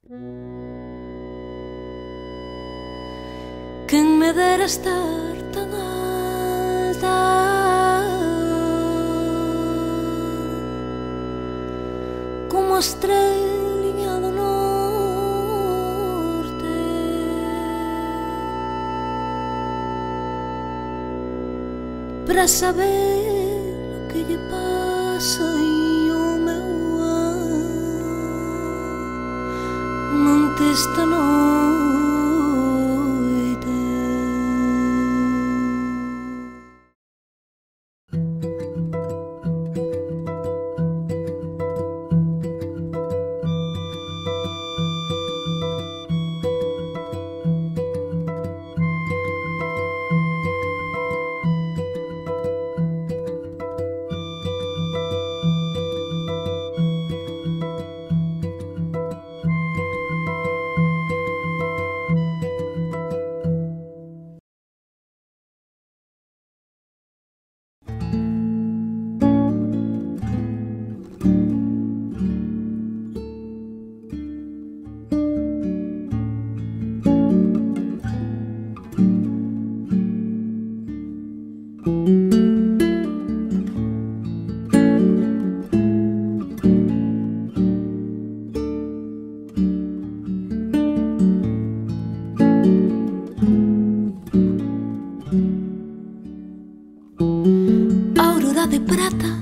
Quen me dera estar tan alta como a estreliña do norte, para saber o que lle pasa e o meu amante esta noite. Aurora de prata,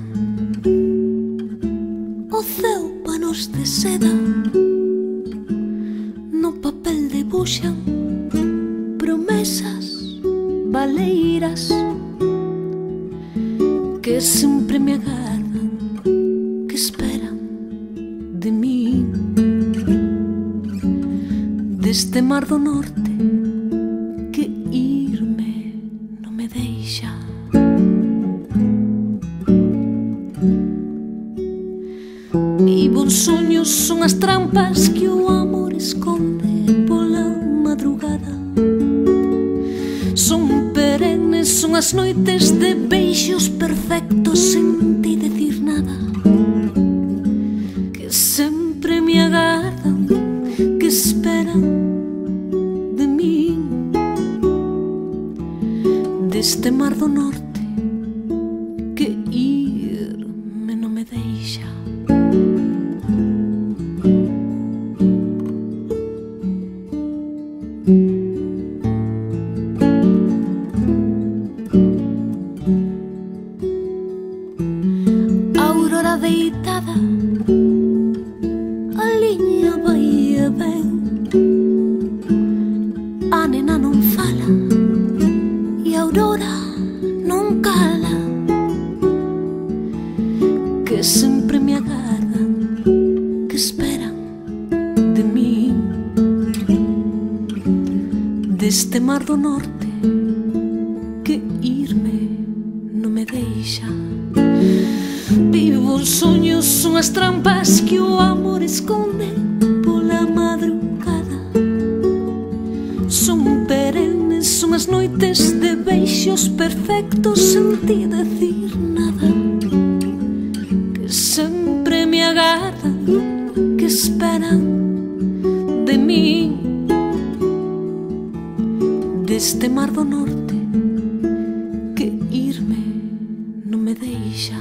o ceo panos de seda, no papel debuxan promesas baleiras que sempre me agardan, que esperan de mí, deste mar do norte que irme non me deixa. E bons soños son as trampas que o amor esconde pola madrugada. Son perennes, son as noites de beijos perfectos sen ti decir nada, que sempre me agardan, que esperan de min, deste mar do norte que irme non me deixa. Aurora deitada, a liña vai e ven, a nena non fala e a aurora non cala, que sempre me agardan, que esperan de min, deste mar do norte que irme non me deixa. Vivos soños son as trampas que o amor esconde pola madrugada. Son perennes, son as noites de beijos perfectos sen ti decir nada, que sempre me agardan, que esperan de min, deste mar do norte que irme non me deixa.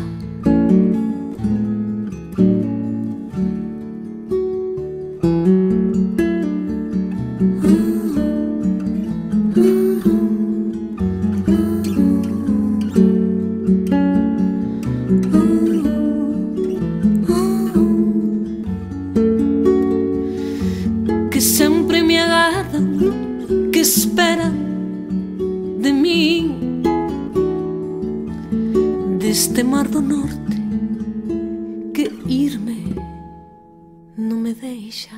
Que sempre me agardan, que esperan de min, deste mar do norte que irme non me deixa.